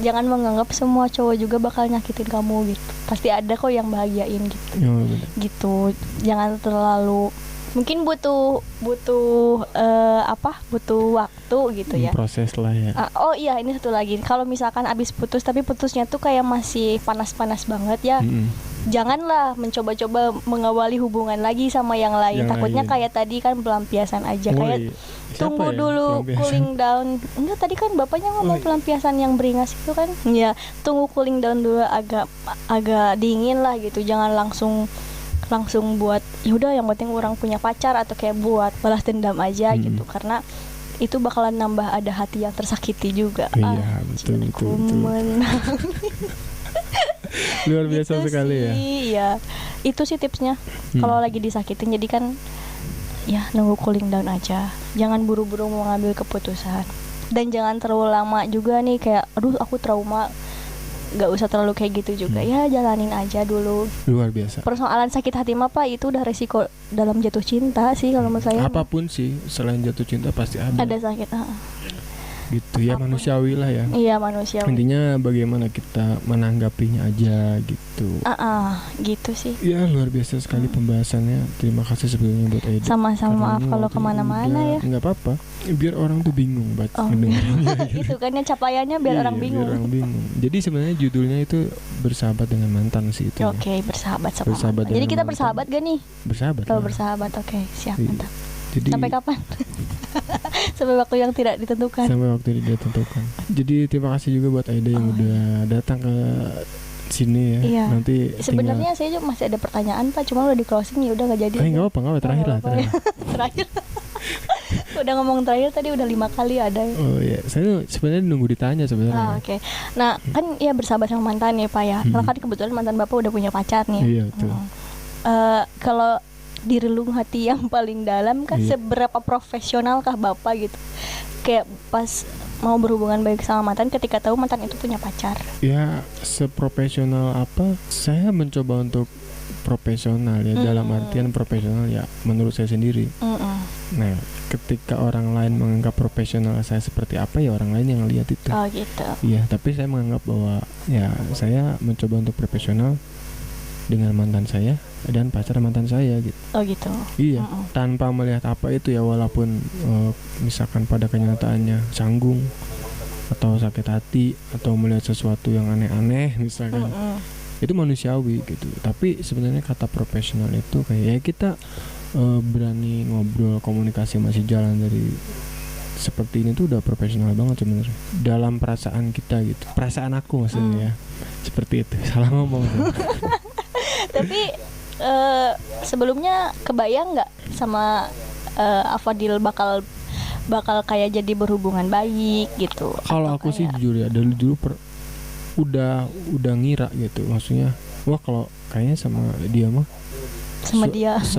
Speaker 2: jangan menganggap semua cowok juga bakal nyakitin kamu gitu. Pasti ada kok yang bahagiain gitu.
Speaker 1: Oh, bener.
Speaker 2: Gitu. Jangan terlalu mungkin butuh waktu gitu ya.
Speaker 1: Proses lah ya.
Speaker 2: Oh iya, ini satu lagi. Kalau misalkan abis putus tapi putusnya tuh kayak masih panas-panas banget ya. Janganlah mencoba-coba mengawali hubungan lagi sama yang lain. Takutnya kayak tadi kan pelampiasan aja. Kayak tunggu dulu cooling down. Enggak, tadi kan bapaknya ngomong pelampiasan yang beringas itu kan. Ya, tunggu cooling down dulu agak dingin lah gitu. Jangan langsung buat yaudah yang penting orang punya pacar atau kayak buat balas dendam aja gitu, karena itu bakalan nambah ada hati yang tersakiti juga.
Speaker 1: Iya, betul. Luar biasa
Speaker 2: gitu
Speaker 1: sekali ya.
Speaker 2: Iya, itu sih tipsnya. Kalau lagi disakitin jadi kan ya nunggu cooling down aja. Jangan buru-buru mau ngambil keputusan. Dan jangan terlalu lama juga nih kayak aduh aku trauma. Gak usah terlalu kayak gitu juga. Ya jalanin aja dulu.
Speaker 1: Luar biasa.
Speaker 2: Persoalan sakit hati mah Pak itu udah resiko dalam jatuh cinta sih kalau menurut saya.
Speaker 1: Apapun sih selain jatuh cinta pasti ada.
Speaker 2: Ada sakit.
Speaker 1: Gitu ya, manusiawi lah ya.
Speaker 2: Iya, manusiawi.
Speaker 1: Intinya bagaimana kita menanggapinya aja gitu.
Speaker 2: Gitu sih.
Speaker 1: Ya luar biasa sekali pembahasannya. Terima kasih sebelumnya buat Aida.
Speaker 2: Sama-sama, maaf kalau kemana-mana ya.
Speaker 1: Nggak apa-apa. Biar orang tuh bingung mendengarnya.
Speaker 2: Itu kan ya capaiannya biar orang bingung.
Speaker 1: Biar orang bingung. Jadi sebenarnya judulnya itu bersahabat dengan mantan sih itu.
Speaker 2: Oke, bersahabat sama
Speaker 1: Bersahabat
Speaker 2: mantan. Jadi
Speaker 1: dengan
Speaker 2: kita
Speaker 1: mantan.
Speaker 2: bersahabat gak nih?
Speaker 1: Bersahabat.
Speaker 2: Kalau
Speaker 1: lah.
Speaker 2: bersahabat, oke, siap,
Speaker 1: Iya.
Speaker 2: mantap.
Speaker 1: Jadi
Speaker 2: Sampai kapan? Sampai waktu yang tidak ditentukan.
Speaker 1: sampai waktu yang ditentukan. Jadi terima kasih juga buat Aida yang udah datang ke sini ya.
Speaker 2: Iya.
Speaker 1: Nanti
Speaker 2: Sebenarnya saya juga masih ada pertanyaan Pak, cuma udah di closing ya udah nggak jadi.
Speaker 1: nggak apa-apa terakhir lah.
Speaker 2: Terakhir. Udah ngomong terakhir tadi udah 5 kali ada.
Speaker 1: Oh iya, saya sebenarnya nunggu ditanya sebenarnya.
Speaker 2: Oke. Nah, kan ya bersahabat sama mantan ya Pak ya. Karena kan kebetulan mantan Bapak udah punya pacar nih.
Speaker 1: Iya betul.
Speaker 2: Kalau di relung hati yang paling dalam kan seberapa profesionalkah Bapak gitu? Kayak pas mau berhubungan baik sama mantan ketika tahu mantan itu punya pacar.
Speaker 1: Ya, seprofesional apa? Saya mencoba untuk profesional ya, dalam artian profesional ya menurut saya sendiri. Nah, ketika orang lain menganggap profesional saya seperti apa, ya orang lain yang lihat itu.
Speaker 2: Oh gitu.
Speaker 1: Iya, tapi saya menganggap bahwa ya saya mencoba untuk profesional dengan mantan saya dan pacar mantan saya gitu.
Speaker 2: Oh gitu.
Speaker 1: Iya, tanpa melihat apa itu ya, walaupun misalkan pada kenyataannya canggung atau sakit hati atau melihat sesuatu yang aneh-aneh misalkan. Itu manusiawi gitu. Tapi sebenarnya kata profesional itu kayak ya kita berani ngobrol, komunikasi masih jalan dari seperti ini tuh udah profesional banget sebenarnya dalam perasaan kita gitu. Perasaan aku maksudnya ya. Seperti itu. Salah ngomong tuh.
Speaker 2: Tapi sebelumnya kebayang nggak sama Afadil bakal kayak jadi berhubungan baik gitu?
Speaker 1: Kalau aku sih jujur ya, dari dulu udah ngira gitu, maksudnya wah kalau kayaknya sama dia mah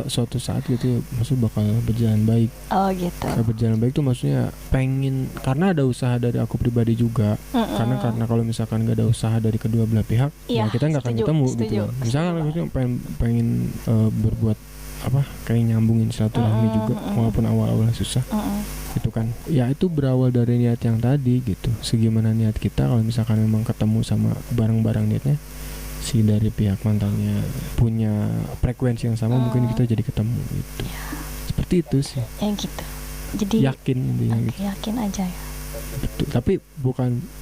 Speaker 1: suatu saat gitu maksud bakal berjalan baik.
Speaker 2: Oh gitu.
Speaker 1: Berjalan baik tuh maksudnya pengen, karena ada usaha dari aku pribadi juga. Karena kalau misalkan gak ada usaha dari kedua belah pihak, ya kita nggak akan ketemu gitu. Misalkan aku pengen berbuat apa kayak nyambungin silaturahmi juga, walaupun awal-awal susah. Itu kan ya itu berawal dari niat yang tadi gitu. Segimana niat kita, kalau misalkan memang ketemu sama bareng-bareng niatnya si dari pihak mantannya punya frekuensi yang sama, mungkin kita jadi ketemu gitu. Seperti itu sih.
Speaker 2: Gitu. Jadi
Speaker 1: yakin intinya gitu.
Speaker 2: Yakin aja ya.
Speaker 1: Betul. Tapi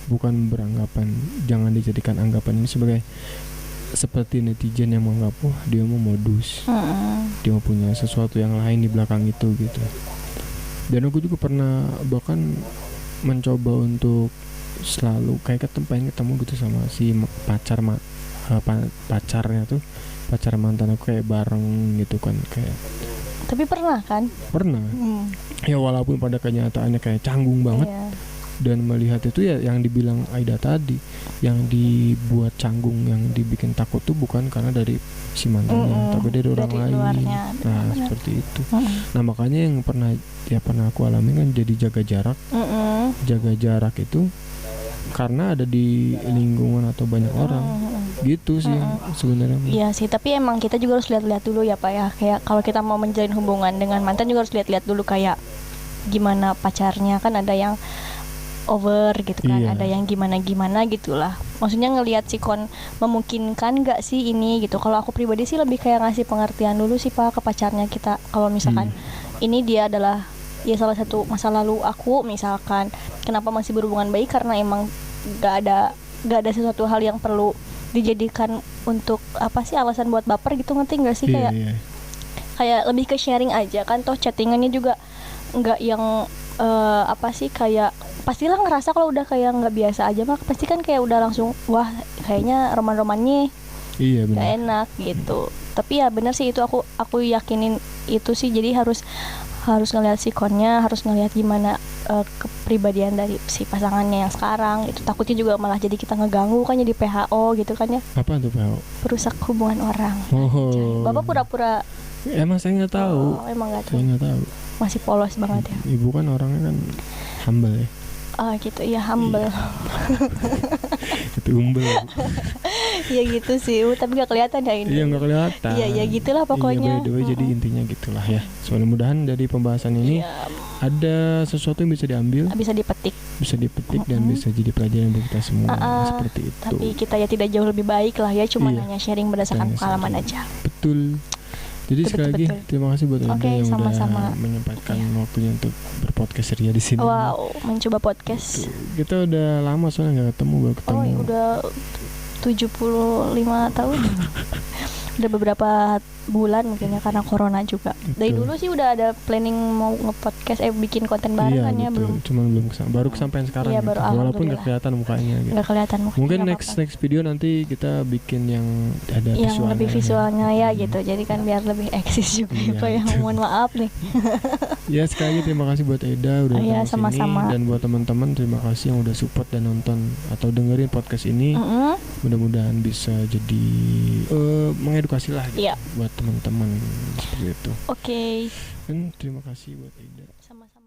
Speaker 1: bukan beranggapan, jangan dijadikan anggapan ini sebagai seperti netizen yang menganggap wah dia mau modus, dia mau punya sesuatu yang lain di belakang itu gitu. Dan aku juga pernah bahkan mencoba untuk selalu kayak pengen ketemu gitu sama si pacarnya tuh, pacar mantan aku kayak bareng gitu kan kayak.
Speaker 2: Tapi pernah kan?
Speaker 1: Pernah. Ya walaupun pada kenyataannya kayak canggung banget. Dan melihat itu ya yang dibilang Aida tadi, yang dibuat canggung, yang dibikin takut tuh bukan karena dari si mantannya, tapi dari orang lain.
Speaker 2: Luarnya.
Speaker 1: Nah seperti itu. Nah makanya yang pernah aku alami kan jadi jaga jarak. Jaga jarak itu karena ada di lingkungan atau banyak orang. Gitu sih sebenarnya.
Speaker 2: Iya sih, tapi emang kita juga harus lihat-lihat dulu ya Pak ya. Kayak kalau kita mau menjalin hubungan dengan mantan juga harus lihat-lihat dulu kayak gimana pacarnya, kan ada yang over gitu kan, ada yang gimana gitulah. Maksudnya ngelihat sikon memungkinkan nggak sih ini gitu. Kalau aku pribadi sih lebih kayak ngasih pengertian dulu sih Pak ke pacarnya kita. Kalau misalkan ini dia adalah ya salah satu masa lalu aku, misalkan kenapa masih berhubungan baik karena emang nggak ada sesuatu hal yang perlu dijadikan untuk apa sih alasan buat baper gitu, ngerti nggak sih? Kayak lebih ke sharing aja kan, toh chattingannya juga nggak yang apa sih, kayak pastilah ngerasa kalau udah kayak nggak biasa aja mah pasti kan kayak udah langsung wah kayaknya roman-romannya nggak enak gitu. Tapi ya benar sih itu, aku yakinin itu sih. Jadi harus ngelihat sikonnya, harus ngelihat gimana kepribadian dari si pasangannya yang sekarang. Itu takutnya juga malah jadi kita ngeganggu kan, jadi PHO gitu kan ya.
Speaker 1: Apa tuh PHO? Perusak
Speaker 2: hubungan orang. Bapak pura-pura.
Speaker 1: Emang saya nggak tahu.
Speaker 2: Emang nggak tahu.
Speaker 1: Saya nggak tahu.
Speaker 2: Masih polos banget ya.
Speaker 1: Ibu kan orangnya kan humble ya.
Speaker 2: Oh gitu ya, humble.
Speaker 1: Itu humble.
Speaker 2: Ya gitu sih, tapi gak kelihatan ya ini.
Speaker 1: Iya gak kelihatan.
Speaker 2: Iya gitulah pokoknya.
Speaker 1: Iya, jadi intinya gitulah ya. Mudah-mudahan dari pembahasan ini ada sesuatu yang bisa diambil,
Speaker 2: bisa dipetik
Speaker 1: dan bisa jadi pelajaran bagi kita semua. Seperti itu.
Speaker 2: Tapi kita ya tidak jauh lebih baik lah ya, cuma hanya sharing berdasarkan pengalaman aja.
Speaker 1: Betul. Jadi sekali lagi terima kasih buat Anda yang
Speaker 2: sama-sama
Speaker 1: udah menyempatkan waktunya untuk berpodcast ceria di sini.
Speaker 2: Wow, mencoba podcast.
Speaker 1: Kita udah lama soalnya nggak ketemu, baru ketemu.
Speaker 2: Oh, udah 75 tahun. Udah beberapa bulan mungkin ya karena corona juga. Dari dulu sih udah ada planning mau nge-podcast bikin konten bareng kan ya, belum.
Speaker 1: Cuman belum baru kesampaian sekarang
Speaker 2: Iya,
Speaker 1: gitu.
Speaker 2: baru
Speaker 1: Walaupun nggak kelihatan mukanya gitu.
Speaker 2: Nggak kelihatan mukanya.
Speaker 1: Mungkin next video nanti kita bikin yang ada
Speaker 2: yang
Speaker 1: visualnya.
Speaker 2: lebih visualnya ya gitu. Jadi kan biar lebih eksis juga ya Pak ya. Mohon maaf nih.
Speaker 1: Ya sekali lagi terima kasih buat Eda udah datang
Speaker 2: sama-sama.
Speaker 1: sini, dan buat teman-teman terima kasih yang udah support dan nonton atau dengerin podcast ini. Mudah-mudahan bisa jadi mengedukasi lah gitu buat teman-teman seperti itu.
Speaker 2: Oke.
Speaker 1: Dan terima kasih buat Eda.
Speaker 2: Sama-sama.